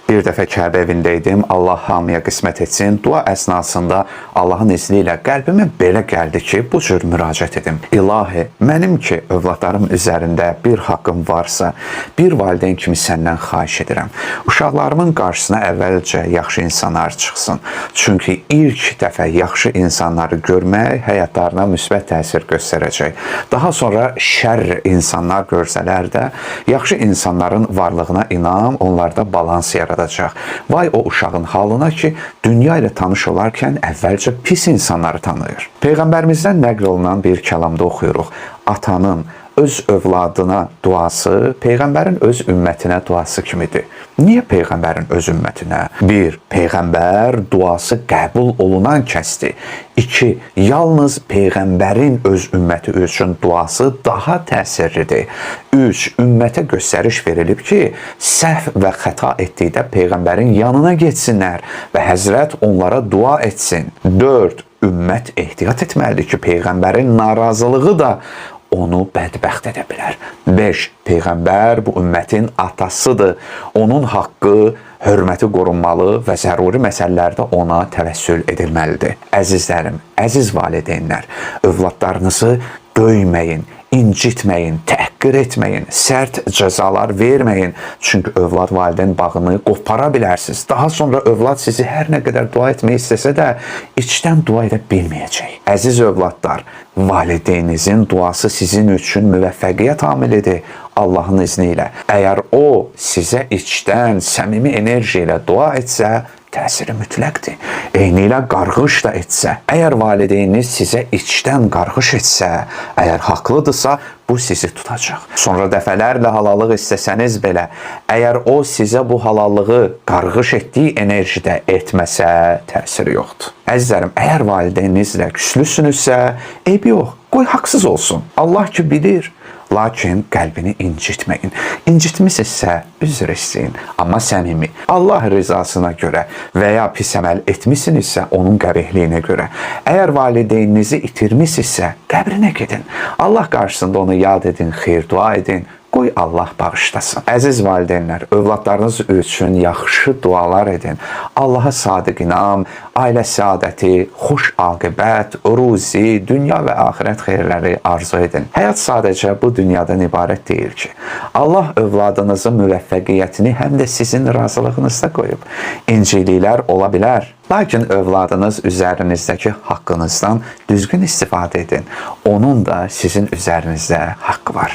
Bir dəfə Kəbə evindəydim. Allah hamıya qismət etsin. Dua əsnasında Allahın izni ilə qəlbimə belə gəldi ki, bu cür müraciət edim. İlahi, mənim ki, övladlarım üzərində bir haqqım varsa, bir valideyn kimi səndən xahiş edirəm. Uşaqlarımın qarşısına əvvəlcə yaxşı insanlar çıxsın. Çünki ilk dəfə yaxşı insanları görmək həyatlarına müsbət təsir göstərəcək. Daha sonra şər insanlar görsələr də, yaxşı insanların varlığına inam, onlarda balans yaradacaq. Vay o uşağın halına ki, dünya ilə tanış olarkən əvvəlcə pis insanları tanıyır. Peyğəmbərimizdən nəql olunan bir kəlamda oxuyuruq. Atanın öz övladına duası Peyğəmbərin öz ümmətinə duası kimidir. Niyə Peyğəmbərin öz ümmətinə? 1. Peyğəmbər duası qəbul olunan kəsdir. 2. Yalnız Peyğəmbərin öz ümməti üçün duası daha təsirlidir. 3. Ümmətə göstəriş verilib ki, səhv və xəta etdikdə Peyğəmbərin yanına getsinlər və Həzrət onlara dua etsin. 4. Ümmət ehtiyat etməlidir ki, Peyğəmbərin narazılığı da onu bədbəxt edə bilər. 5. Peyğəmbər bu ümmətin atasıdır. Onun haqqı, hörməti qorunmalı və zəruri məsələlərdə ona təvəssül edilməlidir. Əzizlərim, əziz valideynlər, övladlarınızı döyməyin, incitməyin, təhqir etməyin, sərt cəzalar verməyin. Çünki övlad valideyn bağını qopara bilərsiniz. Daha sonra övlad sizi hər nə qədər dua etmək istəsə də içdən dua edə bilməyəcək. Əziz övladlar, valideyninizin duası sizin üçün müvəffəqiyyət amilidir. Allahın izni ilə. Əgər o sizə içdən səmimi enerji ilə dua etsə, təsiri mütləqdir. Eyni ilə qarğış da etsə, əgər valideyniniz sizə içdən qarğış etsə, əgər haqlıdırsa, bu sizi tutacaq. Sonra dəfələrlə halallıq istəsəniz belə, əgər o sizə bu halallığı qarğış etdiyi enerjidə etməsə, təsiri yoxdur. Əzizlərim, əgər valideyninizlə küslüsünüzsə, eybi yox, qoy haqsız olsun. Allah ki bilir. Lakin qəlbini incitməyin. İncitmisinizsə üzr istəyin, amma səmimi. Allah rızasına görə və ya pis əməl etmisinizsə onun qəbihliyinə görə. Əgər valideyninizi itirmisinizsə qəbrinə gedin. Allah qarşısında onu yad edin, xeyir dua edin. Qoy Allah bağışlasın. Əziz valideynlər, övladlarınız üçün yaxşı dualar edin. Allaha sadiq inam, ailə səadəti, xoş aqibət, ruzi, dünya və axirət xeyirləri arzu edin. Həyat sadəcə bu dünyadan ibarət deyil ki. Allah övladınızın müvəffəqiyyətini həm də sizin razılığınızda qoyub. İnciliklər ola bilər. Lakin övladınız üzərinizdəki haqqınızdan düzgün istifadə edin. Onun da sizin üzərinizdə haqqı var.